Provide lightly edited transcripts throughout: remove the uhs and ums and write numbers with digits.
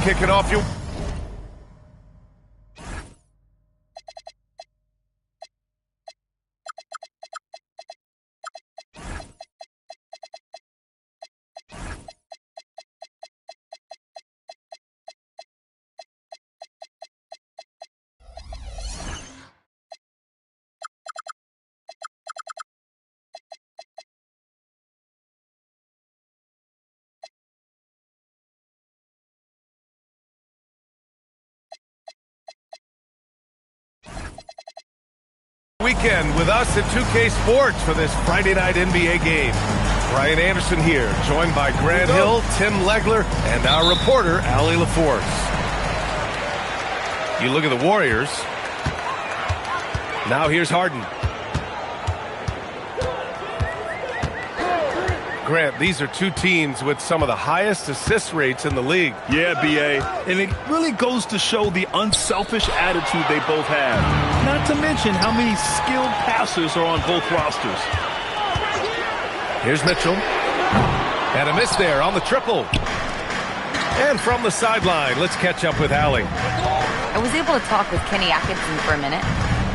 kicking off your... Weekend with us at 2K Sports for this Friday night NBA game. Brian Anderson here, joined by Grant Hill, Tim Legler, and our reporter, Allie LaForce. You look at the Warriors. Now here's Harden. Grant, these are two teams with some of the highest assist rates in the league. Yeah, B.A., and it really goes to show the unselfish attitude they both have. Not to mention how many skilled passers are on both rosters. Here's Mitchell. And a miss there on the triple. And from the sideline, let's catch up with Allie. I was able to talk with Kenny Atkinson for a minute.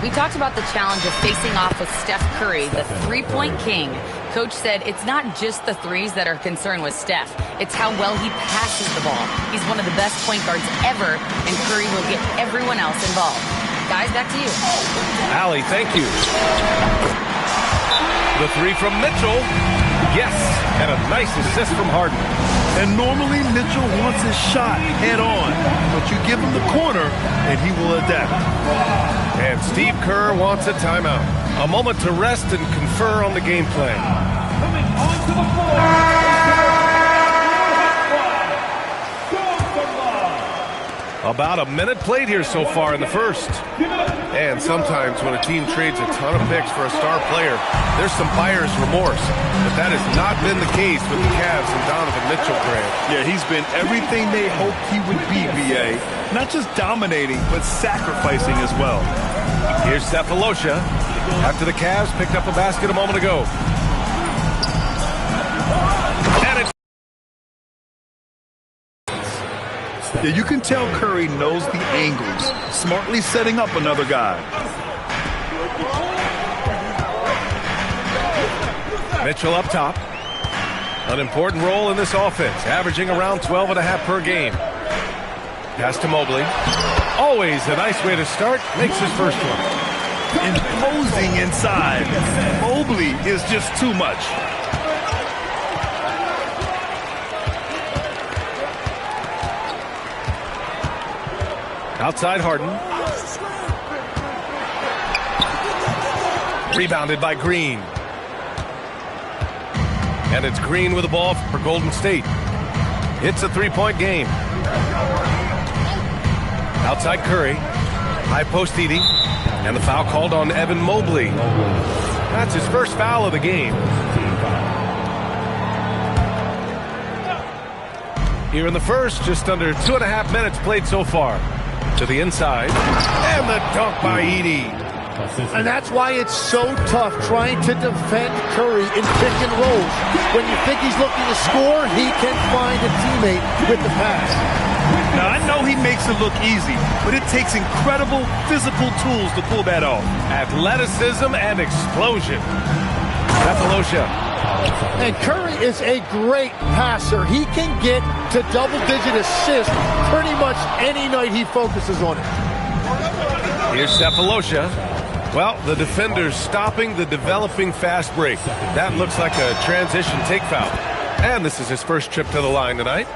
We talked about the challenge of facing off with Steph Curry, the three-point king. Coach said it's not just the threes that are concerned with Steph. It's how well he passes the ball. He's one of the best point guards ever, and Curry will get everyone else involved. Guys, back to you. Allie, thank you. The three from Mitchell. Yes, and a nice assist from Harden. And normally Mitchell wants his shot head on, but you give him the corner, and he will adapt. And Steve Kerr wants a timeout. A moment to rest and confer on the game plan. Coming onto the floor. About a minute played here so far in the first. And sometimes when a team trades a ton of picks for a star player, there's some buyer's remorse. But that has not been the case with the Cavs and Donovan Mitchell, Grant. Yeah, he's been everything they hoped he would be, B.A. Not just dominating, but sacrificing as well. Here's Cephalosha after the Cavs picked up a basket a moment ago. And it's... Yeah, you can tell Curry knows the angles, smartly setting up another guy. Mitchell up top. An important role in this offense, averaging around 12.5 per game. Pass to Mobley. Always a nice way to start. Makes his first one. Imposing inside. Mobley is just too much. Outside Harden. Rebounded by Green. And it's Green with the ball for Golden State. It's a three-point game. Outside Curry. High post Edey. And the foul called on Evan Mobley. That's his first foul of the game. Here in the first, just under 2.5 minutes played so far. To the inside. And the dunk by Edey. And that's why it's so tough trying to defend Curry in pick and rolls. When you think he's looking to score, he can find a teammate with the pass. Now, I know he makes it look easy, but it takes incredible physical tools to pull that off. Athleticism and explosion. Cephalosha. And Curry is a great passer. He can get to double-digit assists pretty much any night he focuses on it. Here's Cephalosha. Well, the defender's stopping the developing fast break. That looks like a transition take foul. And this is his first trip to the line tonight.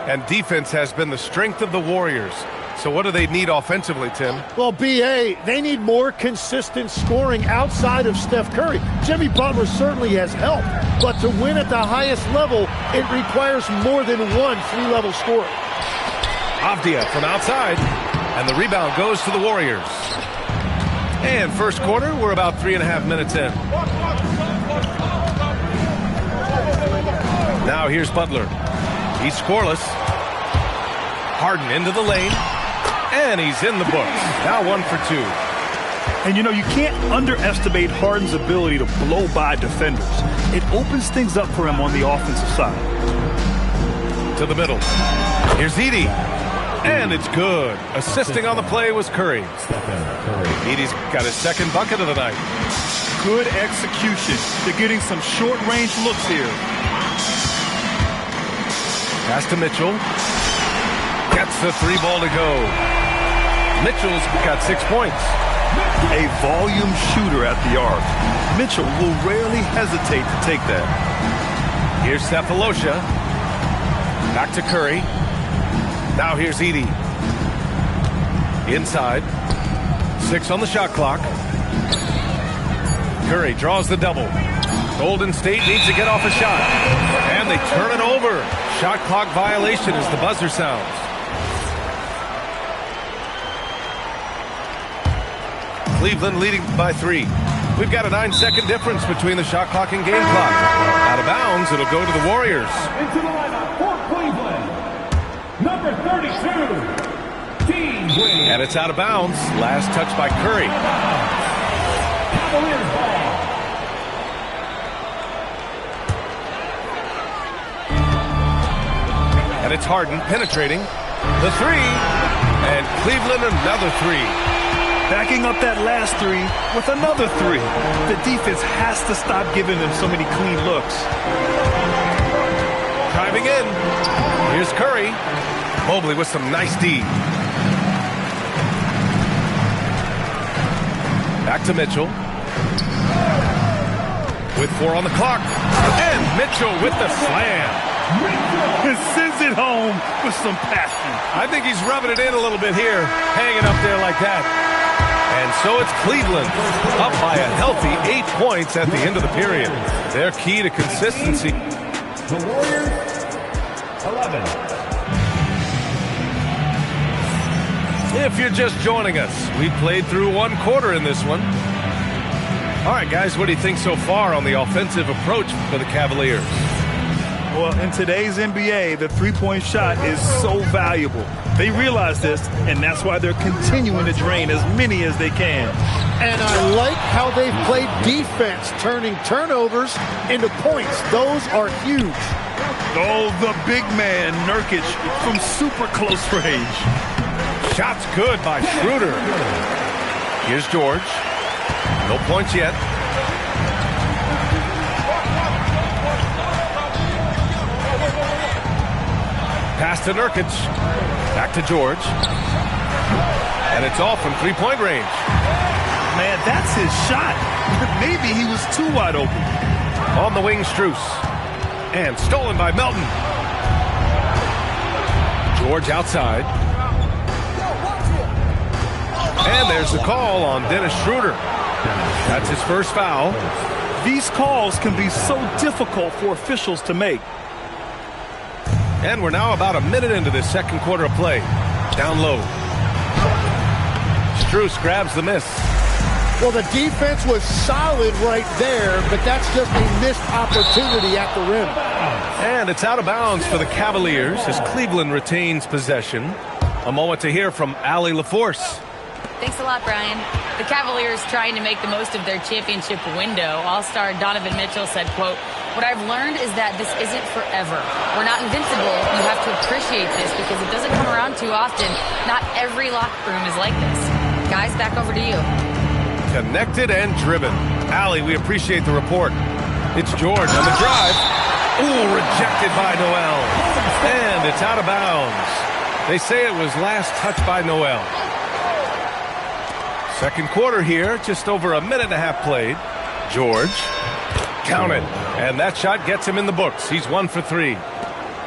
And defense has been the strength of the Warriors. So what do they need offensively, Tim? Well, B.A., they need more consistent scoring outside of Steph Curry. Jimmy Butler certainly has helped, but to win at the highest level, it requires more than one three-level scorer. Avdia from outside, and the rebound goes to the Warriors. And first quarter, we're about 3.5 minutes in. Now here's Butler. He's scoreless. Harden into the lane. And he's in the books. Now 1 for 2. And you know, you can't underestimate Harden's ability to blow by defenders. It opens things up for him on the offensive side. To the middle. Here's Edey. And it's good. Assisting on the play was Curry. Edey's got his second bucket of the night. Good execution. They're getting some short-range looks here. Pass to Mitchell. Gets the three ball to go. Mitchell's got 6 points. A volume shooter at the arc. Mitchell will rarely hesitate to take that. Here's Cephalosha. Back to Curry. Now here's Edey. Inside. 6 on the shot clock. Curry draws the double. Golden State needs to get off a shot. And they turn it over. Shot clock violation as the buzzer sounds. Cleveland leading by 3. We've got a 9-second difference between the shot clock and game clock. Out of bounds, it'll go to the Warriors. Into the lineup for Cleveland, number 32, Team Wing. And it's out of bounds. Last touch by Curry. Cavaliers ball. And it's Harden penetrating. The 3. And Cleveland another 3. Backing up that last 3 with another 3. The defense has to stop giving them so many clean looks. Driving in. Here's Curry. Mobley with some nice D. Back to Mitchell. With 4 on the clock. And Mitchell with the slam. And sends it home with some passion. I think he's rubbing it in a little bit here. Hanging up there like that. And so it's Cleveland up by a healthy 8 points at the end of the period. Their key to consistency. The Warriors, 11. If you're just joining us, we played through 1 quarter in this one. All right, guys, what do you think so far on the offensive approach for the Cavaliers? Well, in today's NBA, the three-point shot is so valuable. They realize this, and that's why they're continuing to drain as many as they can. And I like how they've played defense, turning turnovers into points. Those are huge. Oh, the big man, Nurkic, from super close range. Shot's good by Schroeder. Here's George. No points yet. Pass to Nurkic. Back to George. And it's off from three-point range. Man, that's his shot. Maybe he was too wide open. On the wing, Strus. And stolen by Melton. George outside. And there's the call on Dennis Schroeder. That's his first foul. These calls can be so difficult for officials to make. And we're now about a minute into this second quarter of play. Down low. Strus grabs the miss. Well, the defense was solid right there, but that's just a missed opportunity at the rim. And it's out of bounds for the Cavaliers as Cleveland retains possession. A moment to hear from Allie LaForce. Thanks a lot, Brian. The Cavaliers trying to make the most of their championship window. All-star Donovan Mitchell said, quote, "What I've learned is that this isn't forever. We're not invincible. You have to appreciate this because it doesn't come around too often. Not every locker room is like this." Guys, back over to you. Connected and driven. Allie, we appreciate the report. It's George on the drive. Ooh, rejected by Noel. And it's out of bounds. They say it was last touched by Noel. Second quarter here, just over a minute and a half played. George, count it. And that shot gets him in the books. He's 1 for 3.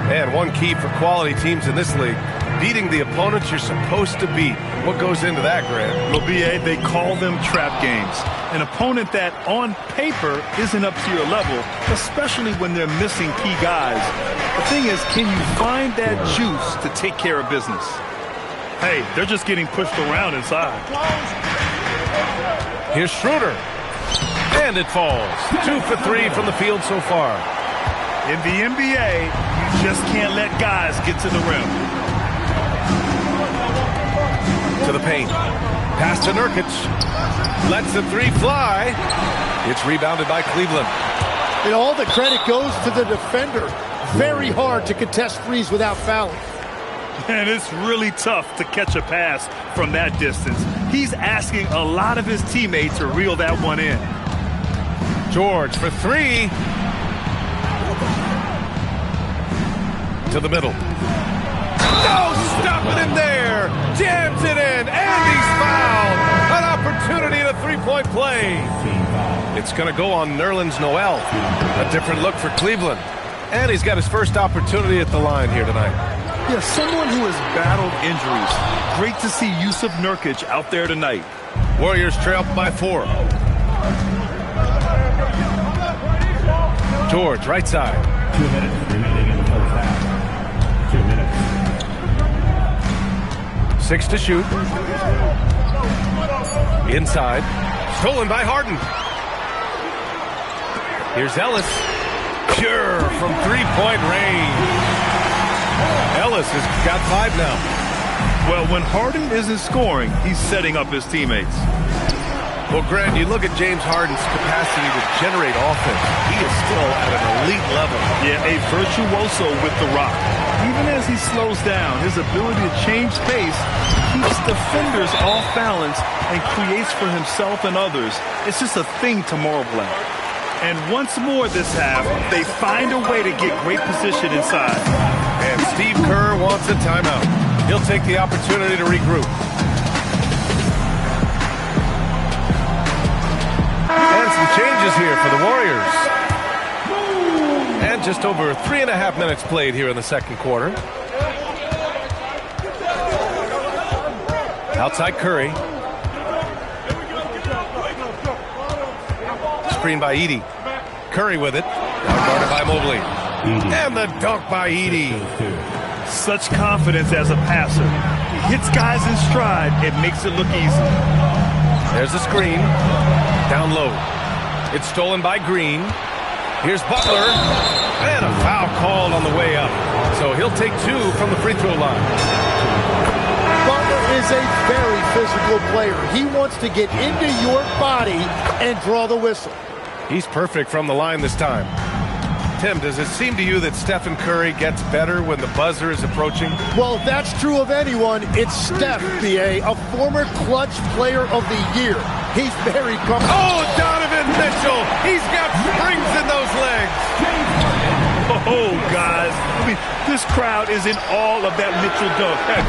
And one key for quality teams in this league, beating the opponents you're supposed to beat. What goes into that, Grant? Well, B.A., they call them trap games. An opponent that, on paper, isn't up to your level, especially when they're missing key guys. The thing is, can you find that juice to take care of business? Hey, they're just getting pushed around inside. Here's Schroeder. And it falls. 2 for 3 from the field so far. In the NBA, you just can't let guys get to the rim. To the paint. Pass to Nurkic. Lets the 3 fly. It's rebounded by Cleveland. And all the credit goes to the defender. Very hard to contest threes without fouling. And it's really tough to catch a pass from that distance. He's asking a lot of his teammates to reel that one in. George for three. To the middle. No, stopping him there. Jams it in, and he's fouled. An opportunity at a three-point play. It's going to go on Nerlens Noel. A different look for Cleveland. And he's got his first opportunity at the line here tonight. Yeah, someone who has battled injuries. Great to see Yusuf Nurkic out there tonight. Warriors trail by 4. George, right side. 2 minutes remaining in the first half. 2 minutes. 6 to shoot. Inside. Stolen by Harden. Here's Ellis. Pure from three-point range. Ellis has got 5 now. Well, when Harden isn't scoring, he's setting up his teammates. Well, Grant, you look at James Harden's capacity to generate offense. He is still at an elite level. Yeah, a virtuoso with the rock. Even as he slows down, his ability to change pace keeps defenders off balance and creates for himself and others. It's just a thing to marvel at. And once more this half, they find a way to get great position inside. And Steve Kerr wants a timeout. He'll take the opportunity to regroup. And some changes here for the Warriors. And just over 3.5 minutes played here in the second quarter. Outside Curry. Screen by Edey. Curry with it. Now guarded by Mobley. And the dunk by Edey. Such confidence as a passer. He hits guys in stride. It makes it look easy. There's a screen. Down low. It's stolen by Green. Here's Butler. And a foul called on the way up. So he'll take 2 from the free throw line. Butler is a very physical player. He wants to get into your body and draw the whistle. He's perfect from the line this time. Tim, does it seem to you that Stephen Curry gets better when the buzzer is approaching? Well, if that's true of anyone, it's Steph, B.A., a former clutch player of the year. He's very comfortable. Oh, Donovan Mitchell! He's got springs in those legs! Oh, guys. I mean, this crowd is in awe of that Mitchell dunk. Heck,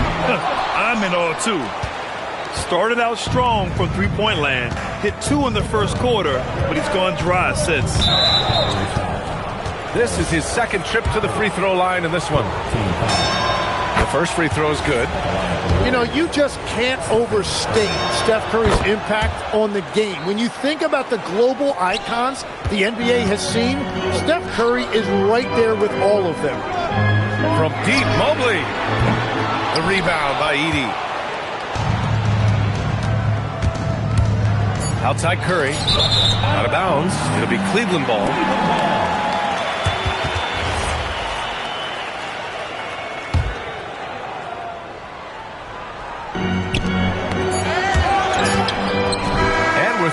I'm in awe, too. Started out strong from three-point land. Hit 2 in the first quarter, but he's gone dry since. This is his second trip to the free throw line in this one. The first free throw is good. You know, you just can't overstate Steph Curry's impact on the game. When you think about the global icons the NBA has seen, Steph Curry is right there with all of them. From deep, Mobley. The rebound by Edey. Outside Curry. Out of bounds. It'll be Cleveland ball.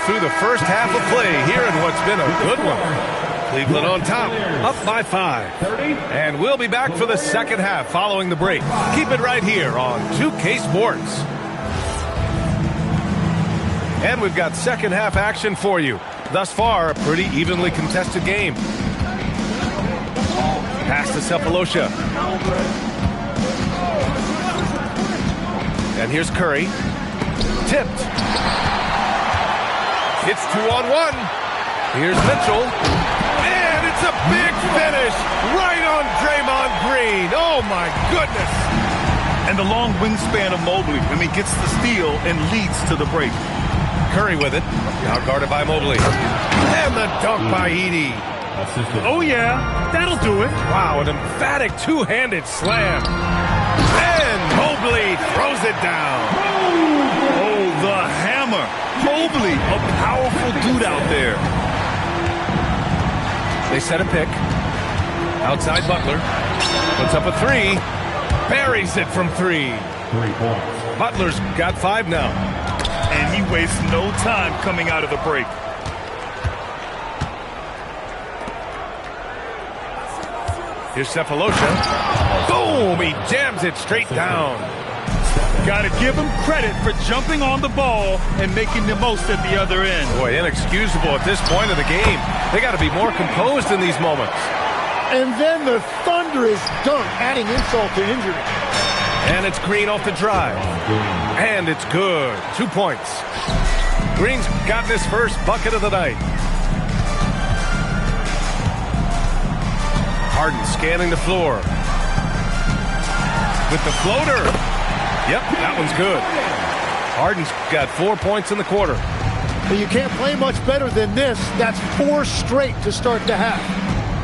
Through the first half of play here in what's been a good one. Cleveland on top, up by 5. And we'll be back for the second half following the break. Keep it right here on 2K Sports. And we've got second half action for you. Thus far, a pretty evenly contested game. Pass to Cephalosha. And here's Curry. Tipped. It's 2-on-1. Here's Mitchell. And it's a big finish right on Draymond Green. Oh, my goodness. And the long wingspan of Mobley when he gets the steal and leads to the break. Curry with it. Now guarded by Mobley. And the dunk by Edey. Oh, yeah. That'll do it. Wow, an emphatic two-handed slam. And Mobley throws it down. Oh, the hammer. Mobley, a powerful dude out there. They set a pick. Outside Butler. Puts up a 3. Buries it from 3. 3 points. Butler's got 5 now. And he wastes no time coming out of the break. Here's Cephalosha. Boom! He jams it straight down. Got to give him credit for jumping on the ball and making the most at the other end. Boy, inexcusable at this point of the game. They got to be more composed in these moments. And then the thunderous dunk, adding insult to injury. And it's Green off the drive. And it's good. 2 points. Green's got his first bucket of the night. Harden scanning the floor. With the floater. Yep, that one's good. Harden's got 4 points in the quarter. But you can't play much better than this. That's 4 straight to start the half.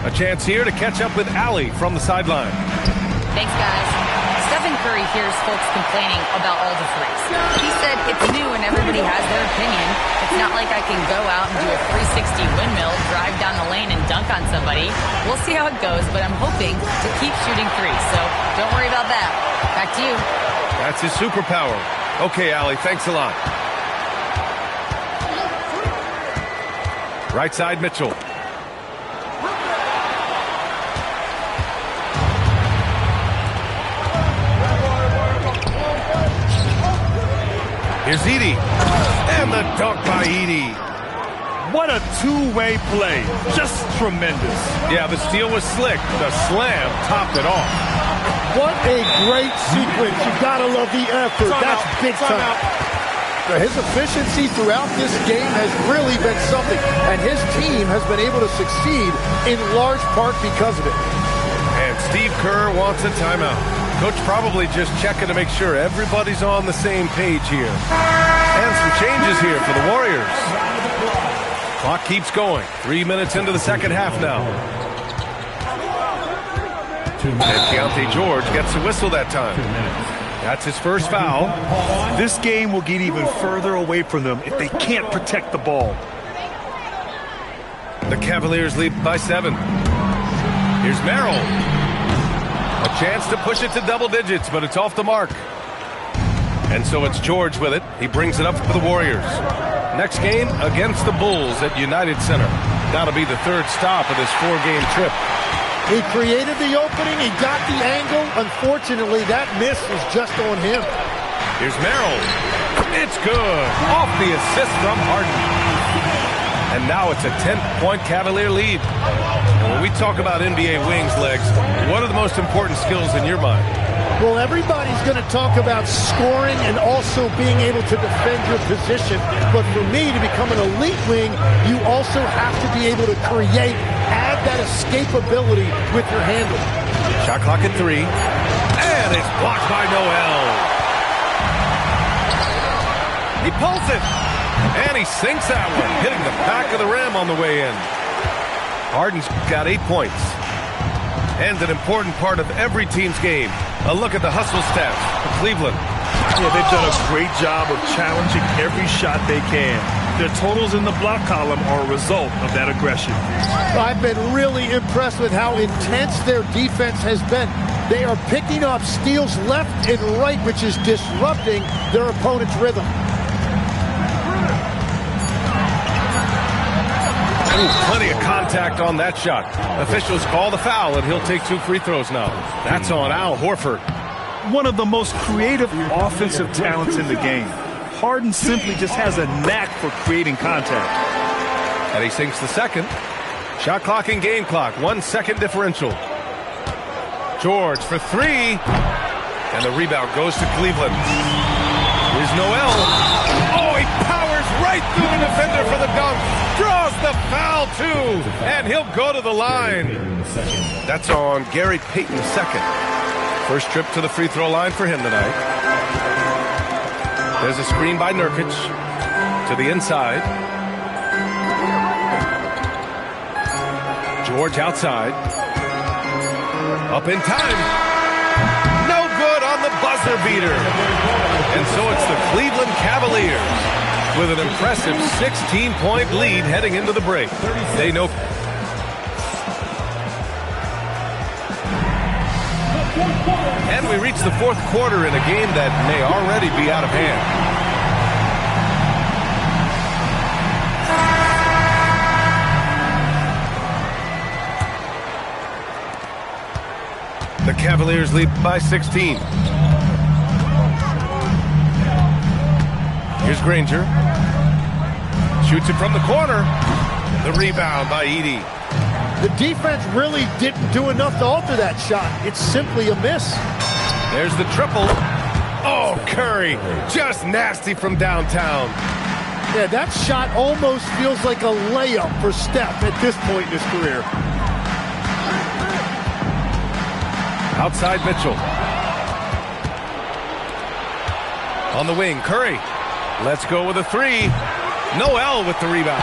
A chance here to catch up with Allie from the sideline. Thanks, guys. Stephen Curry hears folks complaining about all the threes. He said it's new and everybody has their opinion. It's not like I can go out and do a 360 windmill, drive down the lane, and dunk on somebody. We'll see how it goes, but I'm hoping to keep shooting threes, so don't worry about that. Back to you. That's his superpower. Okay, Allie, thanks a lot. Right side, Mitchell. Here's Edey. And the dunk by Edey. What a two-way play. Just tremendous. Yeah, the steal was slick. The slam topped it off. What a great sequence. You gotta love the effort. That's big time. His efficiency throughout this game has really been something, and his team has been able to succeed in large part because of it. And Steve Kerr wants a timeout. Coach probably just checking to make sure everybody's on the same page here. And some changes here for the Warriors. Clock keeps going. 3 minutes into the second half now. And Keontae George gets a whistle that time. That's his first foul. This game will get even further away from them if they can't protect the ball. The Cavaliers lead by 7. Here's Merrill. A chance to push it to double digits, but it's off the mark. And so it's George with it. He brings it up for the Warriors. Next game against the Bulls at United Center. That'll be the third stop of this 4-game trip. He created the opening. He got the angle. Unfortunately, that miss was just on him. Here's Merrill. It's good. Off the assist from Harden. And now it's a 10-point Cavalier lead. And when we talk about NBA wings, Legs, what are the most important skills in your mind? Well, everybody's going to talk about scoring and also being able to defend your position. But for me, to become an elite wing, you also have to be able to create, add that escapability with your handle. Shot clock at 3. And it's blocked by Noel. He pulls it. And he sinks that one, hitting the back of the rim on the way in. Harden's got 8 points. And an important part of every team's game. A look at the hustle stats for Cleveland. Yeah, they've done a great job of challenging every shot they can. Their totals in the block column are a result of that aggression. I've been really impressed with how intense their defense has been. They are picking up steals left and right, which is disrupting their opponent's rhythm. Ooh, plenty of contact on that shot. Officials call the foul, and he'll take 2 free throws now. That's on Al Horford. One of the most creative offensive talents in the game. Harden simply just has a knack for creating contact. And he sinks the second. Shot clock and game clock. 1 second differential. George for 3. And the rebound goes to Cleveland. Here's Noel. Oh, he powers right through the defender for the dunk. Draws the foul, too. And he'll go to the line. That's on Gary Payton II. First trip to the free throw line for him tonight. There's a screen by Nurkic to the inside. George outside. Up in time. No good on the buzzer beater. And so it's the Cleveland Cavaliers with an impressive 16-point lead heading into the break. They know. And we reach the fourth quarter in a game that may already be out of hand. The Cavaliers lead by 16. Here's Granger. Shoots it from the corner. The rebound by Edey. The defense really didn't do enough to alter that shot. It's simply a miss. There's the triple. Oh, Curry, just nasty from downtown. Yeah, that shot almost feels like a layup for Steph at this point in his career. Outside Mitchell. On the wing, Curry. Let's go with a three. Noel with the rebound.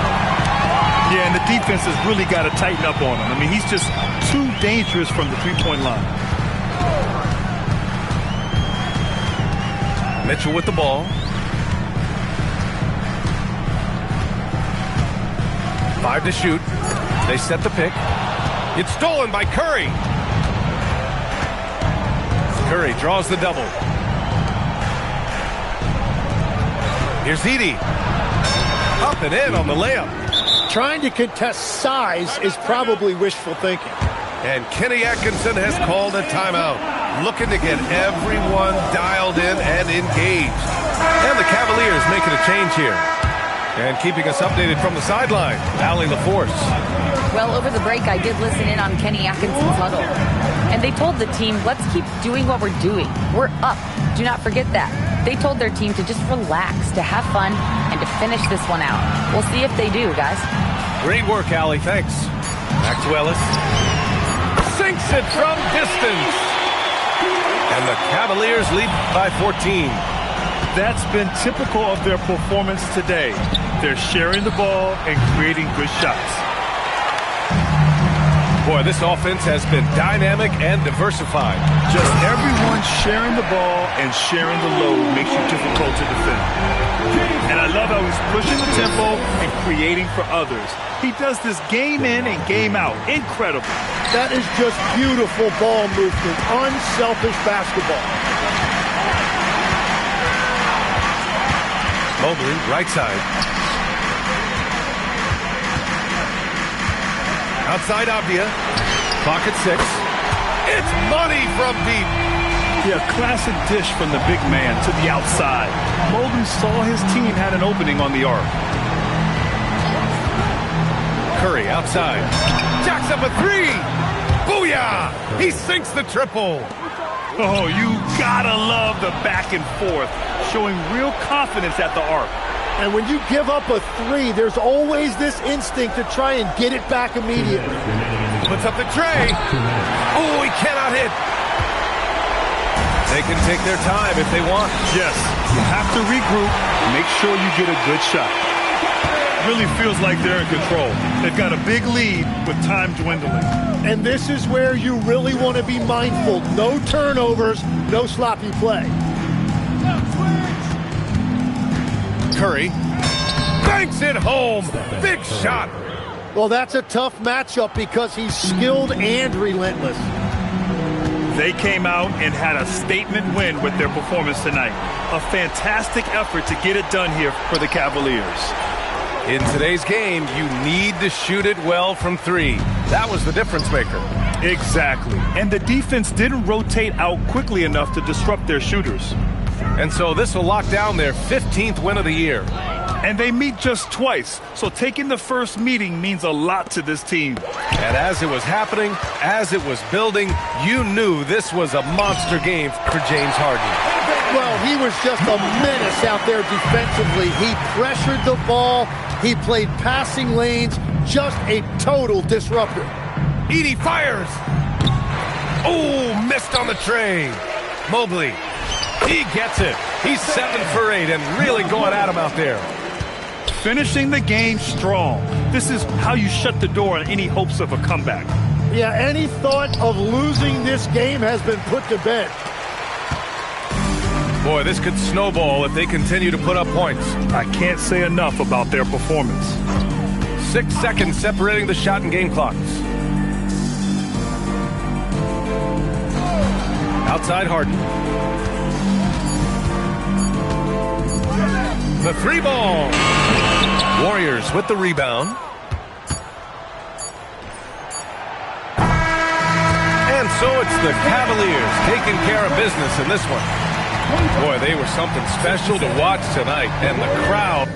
Yeah, and the defense has really got to tighten up on him. I mean, he's just too dangerous from the three-point line. Mitchell with the ball. Five to shoot. They set the pick. It's stolen by Curry. Curry draws the double. Here's Edey. Up and in on the layup. Trying to contest size is probably wishful thinking. And Kenny Atkinson has called a timeout, looking to get everyone dialed in and engaged. And the Cavaliers making a change here. And keeping us updated from the sideline, Allie LaForce. Well, over the break, I did listen in on Kenny Atkinson's huddle. And they told the team, let's keep doing what we're doing. We're up. Do not forget that. They told their team to just relax, to have fun, and to finish this one out. We'll see if they do, guys. Great work, Allie. Thanks. Back to Ellis. Sinks it from distance. And the Cavaliers lead by 14. That's been typical of their performance today. They're sharing the ball and creating good shots. Boy, this offense has been dynamic and diversified. Just everyone sharing the ball and sharing the load makes you difficult to defend. And I love how he's pushing the tempo and creating for others. He does this game in and game out. Incredible. That is just beautiful ball movement. Unselfish basketball. Mobley, right side. Outside Avdia. Clock at 6. It's money from deep. Yeah, classic dish from the big man to the outside. Mobley saw his team had an opening on the arc. Curry outside. Jacks up a three. Booyah! He sinks the triple. Oh, you gotta love the back and forth, showing real confidence at the arc. And when you give up a three, there's always this instinct to try and get it back immediately. Puts up the tray. Oh, he cannot hit. They can take their time if they want. Yes, you have to regroup, make sure you get a good shot. Really feels like they're in control. They've got a big lead with time dwindling. And this is where you really want to be mindful. No turnovers, no sloppy play. Curry banks it home. Big shot. Well, that's a tough matchup because he's skilled and relentless. They came out and had a statement win with their performance tonight. A fantastic effort to get it done here for the Cavaliers. In today's game, you need to shoot it well from three. That was the difference maker. Exactly. And the defense didn't rotate out quickly enough to disrupt their shooters. And so this will lock down their 15th win of the year. And they meet just twice, so taking the first meeting means a lot to this team. And as it was happening, as it was building, you knew this was a monster game for James Harden. Well, he was just a menace out there defensively. He pressured the ball. He played passing lanes. Just a total disruptor. Edey fires. Oh, missed on the tray. Mobley. He gets it. He's 7 for 8 and really going at him out there. Finishing the game strong. This is how you shut the door on any hopes of a comeback. Yeah, any thought of losing this game has been put to bed. Boy, this could snowball if they continue to put up points. I can't say enough about their performance. 6 seconds separating the shot and game clocks. Outside Harden. The three ball. Warriors with the rebound. And So it's the Cavaliers taking care of business in this one. Boy, they were something special to watch tonight, and the crowd